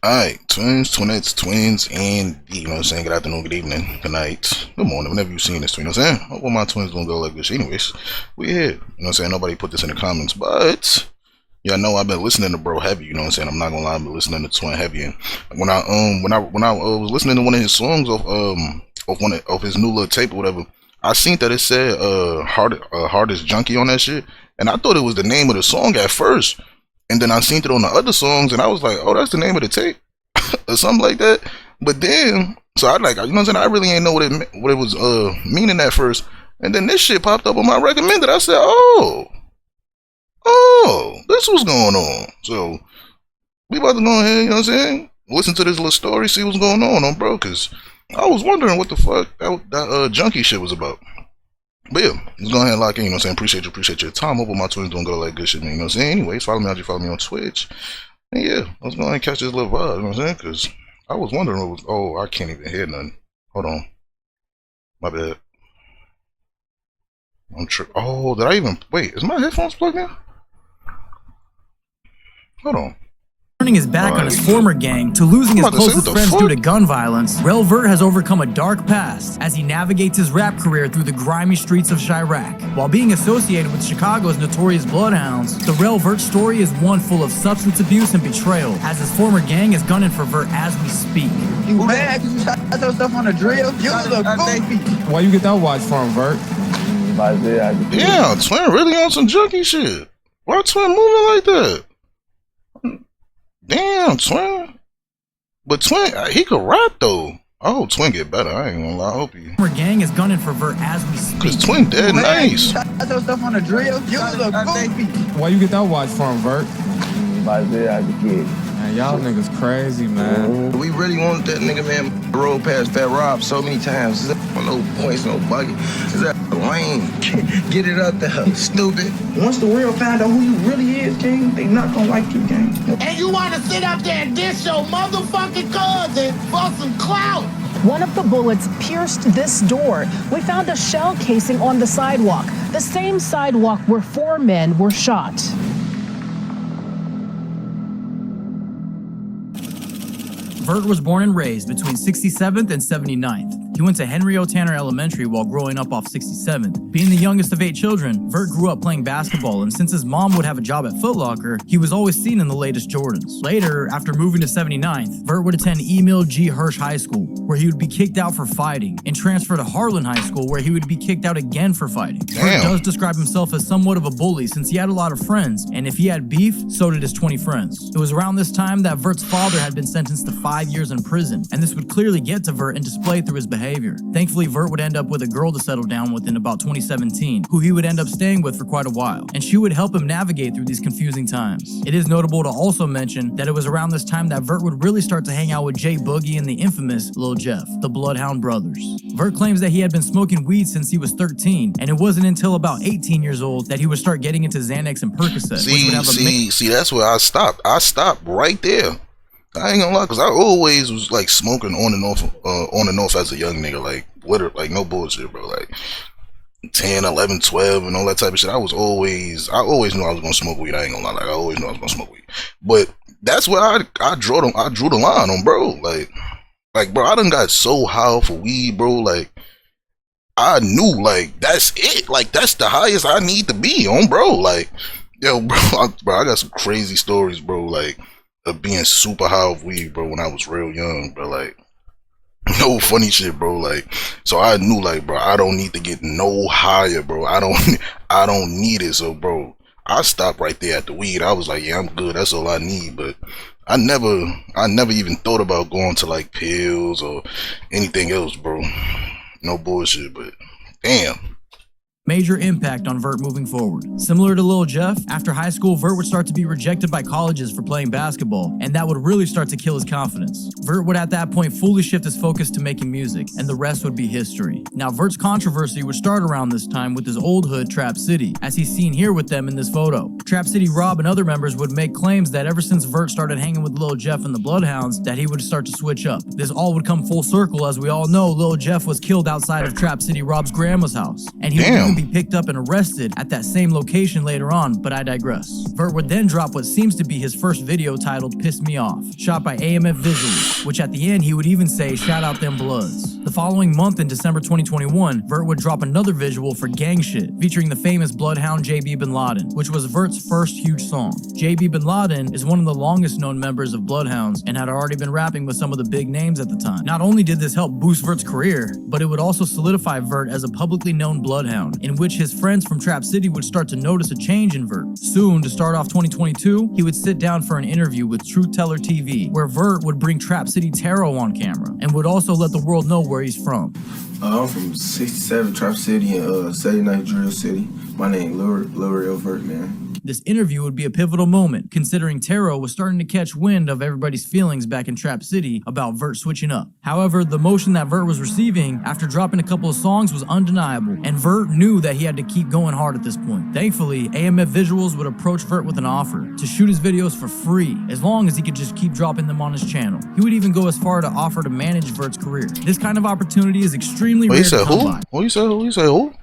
Alright, twins, twinettes, twins, and you know what I'm saying, good afternoon, good evening, good night, good morning, whenever you've seen this, you know what I'm saying? Hope all my twins don't go like this. Anyways, we here, you know what I'm saying? Nobody put this in the comments, but yeah, I know I've been listening to bro heavy, you know what I'm saying? I'm not gonna lie, I've been listening to Twin heavy, and when I was listening to one of his songs of his new little tape or whatever, I seen that it said hardest junkie on that shit, and I thought it was the name of the song at first. And then I seen it on the other songs, and I was like, "Oh, that's the name of the tape," or something like that. But then, so I like, you know what I'm saying? I really ain't know what it was meaning at first. And then this shit popped up on my recommended. I said, "Oh, this was going on." So we about to go ahead, you know what I'm saying? Listen to this little story, see what's going on, bro. Cause I was wondering what the fuck that junkie shit was about. But yeah, let's go ahead and lock in, you know what I'm saying? Appreciate your time. Hope all my twins don't go like good shit, man, you know what I'm saying? Anyways, follow me on Twitch. And yeah, let's go ahead and catch this little vibe, you know what I'm saying? Because I was wondering what was, oh, I can't even hear nothing. Hold on. My bad. Oh, did I even, wait, is my headphones plugged in? Hold on. Turning his back on his former gang to losing his closest friends due to gun violence, Rell Vert has overcome a dark past as he navigates his rap career through the grimy streets of Chirac. While being associated with Chicago's notorious Bloodhounds, the Rell Vert story is one full of substance abuse and betrayal, as his former gang is gunning for Vert as we speak. You mad? You shot your stuff on the drill? You look goofy. Why you get that watch from, Vert? Yeah, Twin really on some junkie shit. Why Twin moving like that? Damn, Twin. But Twin, he could rap though. I hope Twin get better. I ain't gonna lie. I hope he. Our gang is gunning for Vert as we speak. Cause Twin dead nice. Shot your stuff on the drill? You look goofy. Why you get that watch from, Vert? Man, y'all niggas crazy, man. We really wanted that nigga, man. Rolled past Fat Rob so many times. No points, no bucket. Is that lame? Get it up there, stupid. Once the real find out who you really is, King, they not gonna like you, King. And you wanna sit up there and diss your motherfucking cousin for some clout? One of the bullets pierced this door. We found a shell casing on the sidewalk, the same sidewalk where 4 men were shot. Vert was born and raised between 67th and 79th. He went to Henry O. Tanner Elementary while growing up off 67th. Being the youngest of 8 children, Vert grew up playing basketball, and since his mom would have a job at Foot Locker, he was always seen in the latest Jordans. Later, after moving to 79th, Vert would attend Emil G. Hirsch High School, where he would be kicked out for fighting, and transfer to Harlan High School, where he would be kicked out again for fighting. Vert does describe himself as somewhat of a bully since he had a lot of friends, and if he had beef, so did his 20 friends. It was around this time that Vert's father had been sentenced to 5 years in prison, and this would clearly get to Vert and display through his behavior. Thankfully, Vert would end up with a girl to settle down with in about 2017, who he would end up staying with for quite a while, and she would help him navigate through these confusing times. It is notable to also mention that it was around this time that Vert would really start to hang out with Jay Boogie and the infamous Lil Jeff, the Bloodhound Brothers. Vert claims that he had been smoking weed since he was 13, and it wasn't until about 18 years old that he would start getting into Xanax and Percocet. See, that's where I stopped. I stopped right there. I ain't gonna lie, cause I always was like smoking on and off as a young nigga, like literally, like no bullshit, bro. Like 10, 11, 12, and all that type of shit. I always knew I was gonna smoke weed. I ain't gonna lie, like I always knew I was gonna smoke weed. But that's where I drew the line on, bro. Like bro, I done got so high for weed, bro. Like I knew, like that's it. Like that's the highest I need to be on, bro. Like yo, bro, I got some crazy stories, bro. Like of being super high of weed, bro, when I was real young, bro. Like no funny shit, bro. Like so I knew, like, bro, I don't need to get no higher, bro. I don't need it. So bro, I stopped right there at the weed. I was like, yeah, I'm good, that's all I need. But I never even thought about going to like pills or anything else, bro. No bullshit. But damn, major impact on Vert moving forward. Similar to Lil Jeff, after high school, Vert would start to be rejected by colleges for playing basketball, and that would really start to kill his confidence. Vert would at that point fully shift his focus to making music, and the rest would be history. Now, Vert's controversy would start around this time with his old hood, Trap City, as he's seen here with them in this photo. Trap City Rob and other members would make claims that ever since Vert started hanging with Lil Jeff and the Bloodhounds, that he would start to switch up. This all would come full circle, as we all know Lil Jeff was killed outside of Trap City Rob's grandma's house, and he would even be picked up and arrested at that same location later on, but I digress. Vert would then drop what seems to be his first video titled Piss Me Off, shot by AMF Visuals, which at the end he would even say, shout out them bloods. The following month in December 2021, Vert would drop another visual for Gang Shit, featuring the famous bloodhound JB Bin Laden, which was Vert's first huge song. JB Bin Laden is one of the longest known members of Bloodhounds and had already been rapping with some of the big names at the time. Not only did this help boost Vert's career, but it would also solidify Vert as a publicly known bloodhound, in which his friends from Trap City would start to notice a change in Vert. Soon, to start off 2022, he would sit down for an interview with Truth Teller TV, where Vert would bring Trap City Taro on camera, and would also let the world know where he's from. I'm from 67 Trap City and Saturday Night Drill City. My name Rell Vert, man. This interview would be a pivotal moment, considering Taro was starting to catch wind of everybody's feelings back in Trap City about Vert switching up. However, the motion that Vert was receiving after dropping a couple of songs was undeniable, and Vert knew that he had to keep going hard at this point. Thankfully, AMF Visuals would approach Vert with an offer to shoot his videos for free, as long as he could just keep dropping them on his channel. He would even go as far to offer to manage Vert's career. This kind of opportunity is extremely rare to come by. What you said? Who? You said who?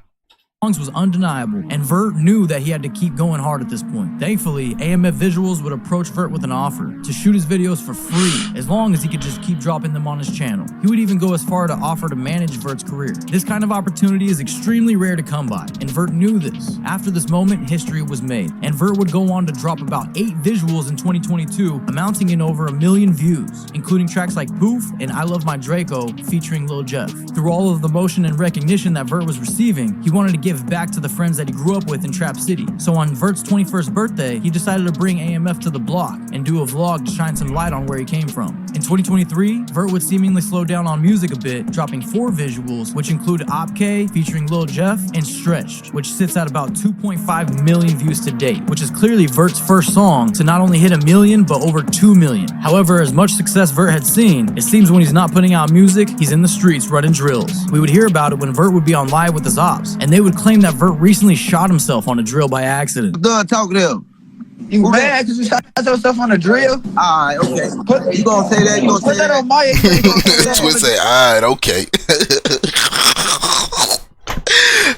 Was undeniable, and Vert knew that he had to keep going hard at this point. Thankfully, AMF Visuals would approach Vert with an offer to shoot his videos for free, as long as he could just keep dropping them on his channel. He would even go as far to offer to manage Vert's career. This kind of opportunity is extremely rare to come by, and Vert knew this. After this moment, history was made, and Vert would go on to drop about 8 visuals in 2022, amounting in over 1 million views, including tracks like Poof and I Love My Draco featuring Lil Jeff. Through all of the motion and recognition that Vert was receiving, he wanted to give back to the friends that he grew up with in Trap City. So on Vert's 21st birthday, he decided to bring AMF to the block and do a vlog to shine some light on where he came from. In 2023, Vert would seemingly slow down on music a bit, dropping 4 visuals, which include Op K featuring Lil Jeff and Stretched, which sits at about 2.5 million views to date, which is clearly Vert's first song to not only hit 1 million, but over 2 million. However, as much success Vert had seen, it seems when he's not putting out music, he's in the streets running drills. We would hear about it when Vert would be on live with his ops, and they would claim that Vert recently shot himself on a drill by accident. Done talking to them. You mad because you shot yourself on a drill? Alright, okay. You gonna say that? You gonna Put say that that? on my Twist say, alright, okay.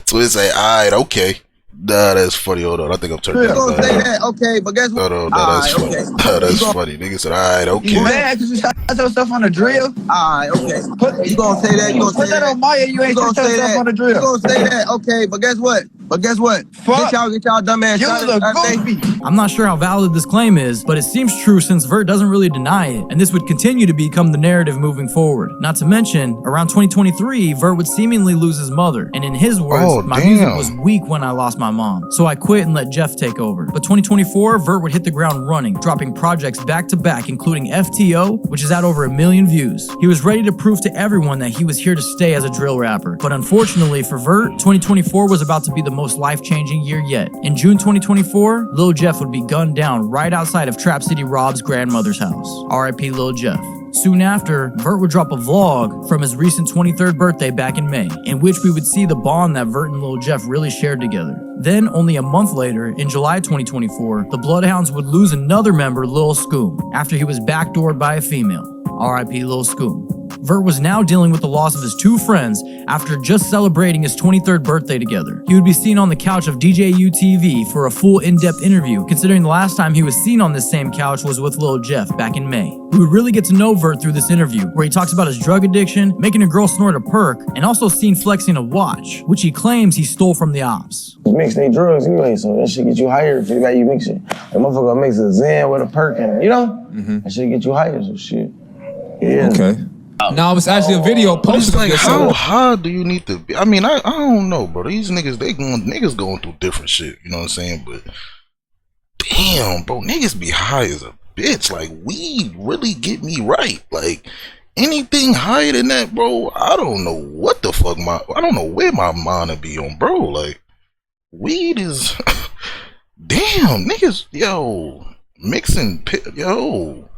Twist say, alright, okay. Nah, that's funny. Hold on, I think I'm turning You that gonna say down. that? Okay, but guess what? No, that's funny. Okay. Nah, that's funny. Nigga said, alright, okay. You mad because you shot yourself on a drill? Alright, okay. You gonna say that? You gonna Put say that that? on my you ain't gonna shot say yourself that? on a You drill. gonna say that? Okay, but guess what? Fuck. Get y'all dumb ass You shot look at that day. goofy. I'm not sure how valid this claim is, but it seems true since Vert doesn't really deny it, and this would continue to become the narrative moving forward. Not to mention, around 2023, Vert would seemingly lose his mother, and in his words, my music was weak when I lost my mom, so I quit and let Jeff take over. But 2024, Vert would hit the ground running, dropping projects back to back, including FTO, which is at over 1 million views. He was ready to prove to everyone that he was here to stay as a drill rapper, but unfortunately for Vert, 2024 was about to be the most life-changing year yet. In June 2024, Lil Jeff would be gunned down right outside of Trap City Rob's grandmother's house. R.I.P. Lil Jeff. Soon after, Vert would drop a vlog from his recent 23rd birthday back in May, in which we would see the bond that Vert and Lil Jeff really shared together. Then, only a month later, in July 2024, the Bloodhounds would lose another member, Lil Scoom, after he was backdoored by a female. R.I.P. Lil Scoom. Vert was now dealing with the loss of his 2 friends after just celebrating his 23rd birthday together. He would be seen on the couch of DJU TV for a full in-depth interview, considering the last time he was seen on this same couch was with Lil Jeff back in May. We would really get to know Vert through this interview, where he talks about his drug addiction, making a girl snort a perk, and also seen flexing a watch, which he claims he stole from the ops. Mix they drugs anyway, so that shit get you higher if you got you mix it. The motherfucker mix a Zen with a perk and you know? That shit get you higher, so shit. Yeah. Okay. Now, it was actually a video posted. Like, how hard do you need to be? I mean, I don't know, bro. These niggas, niggas going through different shit, you know what I'm saying? But damn, bro, niggas be high as a bitch. Like, weed really get me right. Like, anything higher than that, bro, I don't know what the fuck I don't know where my mind would be on, bro. Like, weed is damn, niggas, yo, mixing, yo,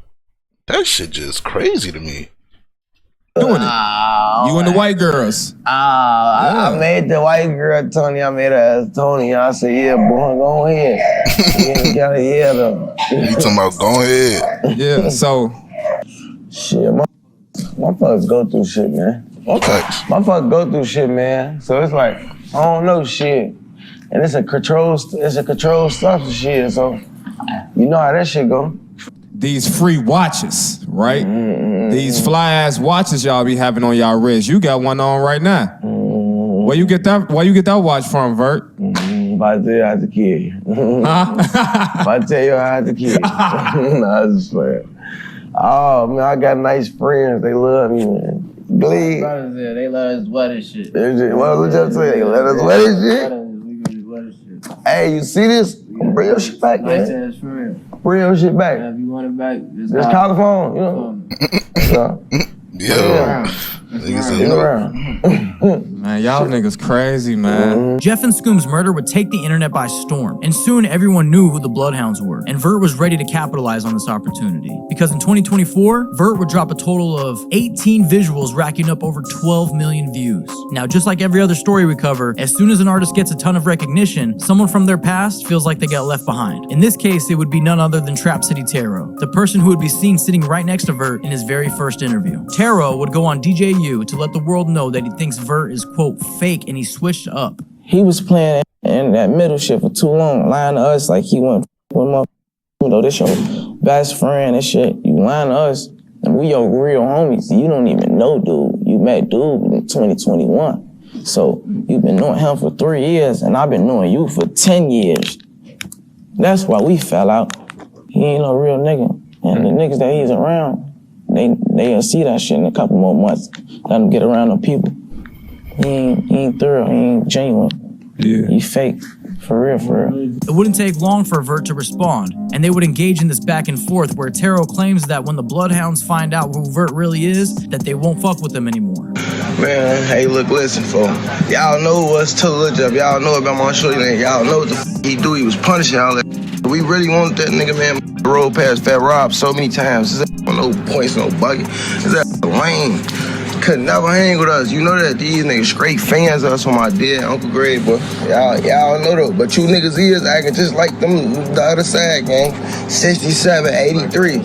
that shit just crazy to me. Doing it. You and the white girls. I made the white girl Tony. I made her as Tony. I said, yeah, boy, go ahead. You gotta hear them. You talking about go ahead? Yeah, so. Shit, my folks go through shit, man. Motherfucker go through shit, man. So it's like, I don't know shit. And it's a controlled stuff shit, so you know how that shit go. These free watches, right? These fly ass watches y'all be having on y'all wrist. You got one on right now. Where you get that watch from, Vert? About to tell you I had to kill you. About to tell you I had to kill you. Nah, I was just playing. Oh man, I got nice friends. They love me, man. Glee. They let us wet and shit. What was just saying? They let us wet and shit. Hey, you see this? Bring your shit back, man. Bring your shit back. If you want it back, just call the phone, you know. Man, y'all niggas crazy, man. Jeff and Scoom's murder would take the internet by storm, and soon everyone knew who the Bloodhounds were, and Vert was ready to capitalize on this opportunity. Because in 2024, Vert would drop a total of 18 visuals racking up over 12 million views. Now, just like every other story we cover, as soon as an artist gets a ton of recognition, someone from their past feels like they got left behind. In this case, it would be none other than Trap City Taro, the person who would be seen sitting right next to Vert in his very first interview. Taro would go on DJU to let the world know that he thinks Vert is, quote, fake, and he switched up. He was playing in that middle shit for too long, lying to us like he went with my, this your best friend and shit. You lying to us, and we your real homies. You don't even know dude. You met dude in 2021. So you've been knowing him for 3 years, and I've been knowing you for 10 years. That's why we fell out. He ain't no real nigga. And the niggas that he's around, they'll see that shit in a couple more months. Let him get around them people. He ain't thorough, he ain't genuine. Yeah. He fake. For real, for real. It wouldn't take long for Vert to respond, and they would engage in this back and forth where Taro claims that when the Bloodhounds find out who Vert really is, that they won't fuck with him anymore. Man, hey, look, listen, folks. Y'all know what's to look up. Y'all know about my shorty. Y'all know what the he do. He was punishing all that. We really wanted that nigga, man. Roll past Fat Rob so many times. Is that no points, no bucket? Is that lame? Could never hang with us. You know that these niggas straight fans of us on my dead Uncle Greg, boy. Y'all know though. But you niggas is acting just like them the other side, gang. 67, 83.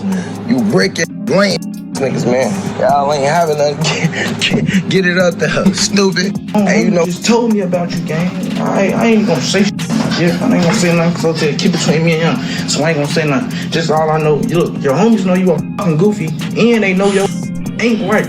You break your lane, niggas, man. Y'all ain't having nothing. Get it up there, stupid. Hey, you know, just told me about you, gang. I ain't gonna say shit. Yeah, I ain't gonna say nothing, so to keep between me and him. So I ain't gonna say nothing. Just all I know, look, your homies know you a fucking goofy, and they know your ain't right.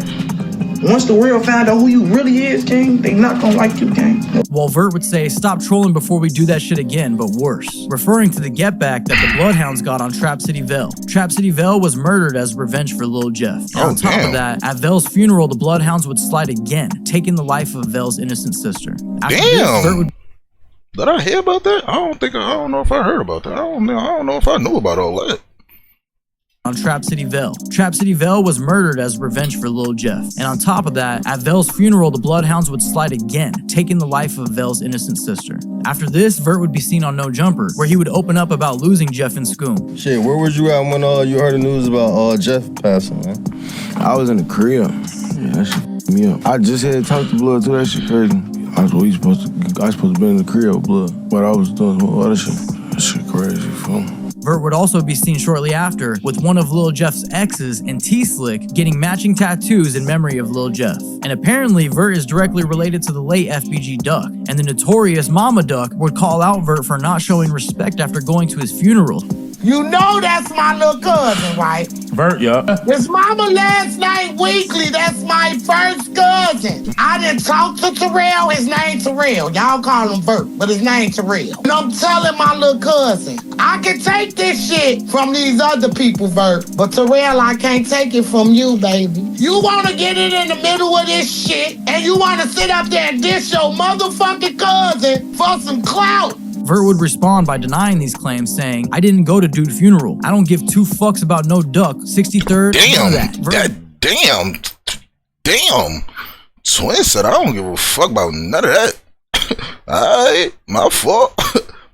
Once the real find out who you really is, gang, they not gonna like you, gang. While Vert would say, stop trolling before we do that shit again, but worse. Referring to the get back that the Bloodhounds got on Trap City Vell. Trap City Vell was murdered as revenge for Lil Jeff. And on top of that, at Vell's funeral, the Bloodhounds would slide again, taking the life of Vell's innocent sister. After this, Vert would... Did I hear about that? I don't know if I heard about that. I don't know if I knew about all that. On Trap City Vell. Trap City Vell was murdered as revenge for Lil Jeff. And on top of that, at Vell's funeral, the Bloodhounds would slide again, taking the life of Vell's innocent sister. After this, Vert would be seen on No Jumper, where he would open up about losing Jeff and Scoom. Shit, where was you at when you heard the news about Jeff passing, man? I was in the crib. Yeah, that shit me up. I just had talked to Blood too. That shit crazy. I was supposed to be in the crib with Blood, but I was doing some other shit. That shit crazy, fool. Vert would also be seen shortly after with one of Lil Jeff's exes and T-Slick getting matching tattoos in memory of Lil Jeff. And apparently Vert is directly related to the late FBG Duck, and the notorious Mama Duck would call out Vert for not showing respect after going to his funeral. You know that's my little cousin, right? Vert, yeah. It's Mama Last Night Weekly. That's my first cousin. I done talked to Terrell. His name Terrell. Y'all call him Vert, but his name Terrell. And I'm telling my little cousin, I can take this shit from these other people, Vert, but Terrell, I can't take it from you, baby. You want to get it in the middle of this shit, and you want to sit up there and diss your motherfucking cousin for some clout. Vert would respond by denying these claims, saying, I didn't go to dude's funeral. I don't give two fucks about no duck. 63rd, damn, that. Damn. Twin said, I don't give a fuck about none of that. Alright, my fault.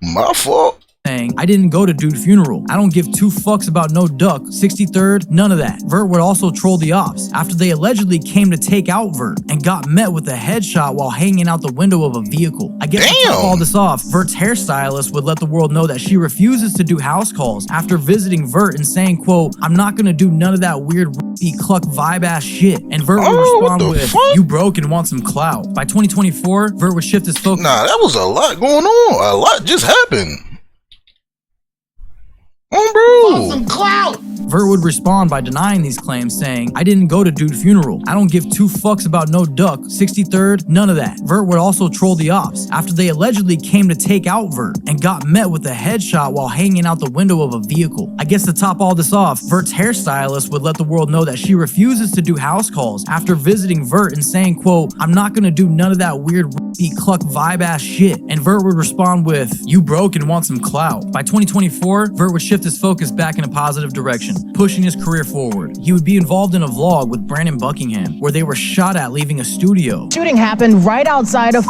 My fault. saying, I didn't go to dude's funeral. I don't give two fucks about no duck, 63rd, none of that. Vert would also troll the ops after they allegedly came to take out Vert and got met with a headshot while hanging out the window of a vehicle. I guess to top all this off, Vert's hairstylist would let the world know that she refuses to do house calls after visiting Vert and saying, quote, I'm not gonna do none of that weird cluck vibe ass shit. And Vert would respond with, you broke and want some clout. By 2024, Vert would shift his focus. Nah, that was a lot going on. A lot just happened. Bro. Some clout. Vert would respond by denying these claims, saying, I didn't go to dude's funeral. I don't give two fucks about no duck, 63rd, none of that. Vert would also troll the ops after they allegedly came to take out Vert and got met with a headshot while hanging out the window of a vehicle. I guess to top all this off, Vert's hairstylist would let the world know that she refuses to do house calls after visiting Vert and saying, quote, I'm not gonna do none of that weird cluck vibe ass shit. And Vert would respond with, you broke and want some clout. By 2024, Vert would shift his focus back in a positive direction, pushing his career forward. He would be involved in a vlog with Brandon Buckingham where they were shot at leaving a studio. Shooting happened right outside of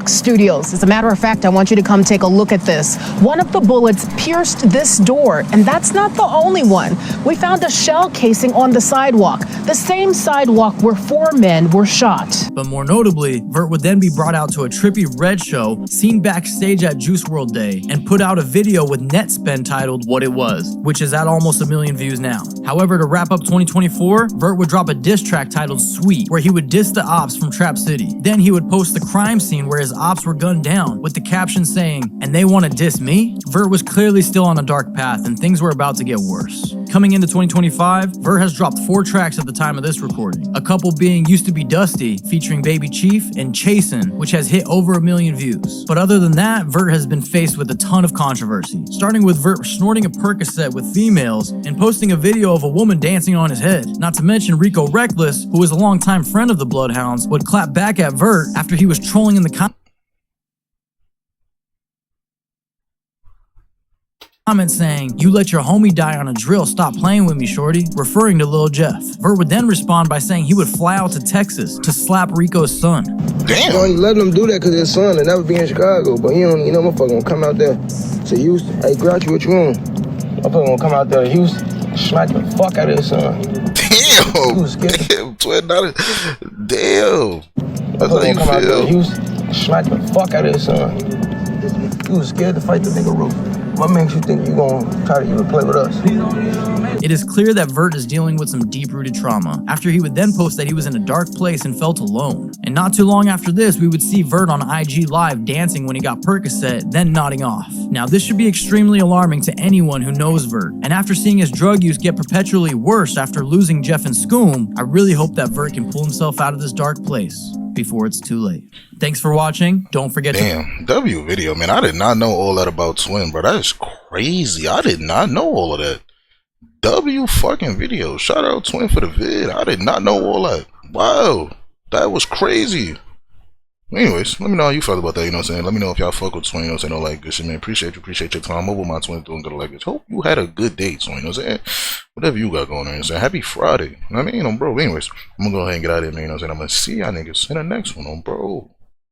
Studios. As a matter of fact, I want you to come take a look at this. One of the bullets pierced this door, and that's not the only one. We found a shell casing on the sidewalk, the same sidewalk where 4 men were shot. But more notably, Vert would then be brought out to a trippy Red show seen backstage at Juice WRLD Day and put out a video with net spend titled What It Was, which is at almost 1 million views now. However, to wrap up 2024, Vert would drop a diss track titled Sweet, where he would diss the ops from Trap City. Then he would post the crime scene where his ops were gunned down with the caption saying, and they want to diss me? Vert was clearly still on a dark path and things were about to get worse. Coming into 2025, Vert has dropped 4 tracks at the time of this recording, a couple being Used to Be Dusty featuring Baby Chief and Chasin', which has hit over 1 million views. But other than that, Vert has been faced with a ton of controversy, starting with Vert snorting a Percocet with females and posting a video of a woman dancing on his head. Not to mention Rico Reckless, who is a longtime friend of the Bloodhounds, would clap back at Vert after he was trolling in the comment saying, you let your homie die on a drill, stop playing with me, shorty, referring to Lil Jeff. Vert would then respond by saying he would fly out to Texas to slap Rico's son. Damn. You only letting him do that because his son and never be in Chicago, but you know, motherfucker gonna come out there to Houston. Hey, Grouchy, what you want? Motherfucker gonna come out there to Houston, smack the fuck out of his son. Damn. Damn, twin dollars. Damn. That's how you come out there to feel. Houston, smack the fuck out of his son. You was scared to fight the nigga Roof. What makes you think you gonna try to even play with us? It is clear that Vert is dealing with some deep-rooted trauma, after he would then post that he was in a dark place and felt alone. And not too long after this, we would see Vert on IG Live dancing when he got Percocet, then nodding off. Now, this should be extremely alarming to anyone who knows Vert, and after seeing his drug use get perpetually worse after losing Jeff and Scoom, I really hope that Vert can pull himself out of this dark place before it's too late. Thanks for watching. Don't forget Damn, W video, man. I did not know all that about Twin, bro. That is crazy. I did not know all of that. W fucking video. Shout out Twin for the vid. I did not know all that. Wow. That was crazy. Anyways, let me know how you felt about that, you know what I'm saying? Let me know if y'all fuck with Twin, you know what I'm saying? Don't like good shit, man. Appreciate your time. I'm over my Twin doing good like this. Hope you had a good day, Twin, you know what I'm saying? Whatever you got going on, you know what I'm saying? Happy Friday. You know what I mean? Bro, anyways, I'm gonna go ahead and get out of here, man, you know what I'm saying? I'm gonna see y'all niggas in the next one, bro.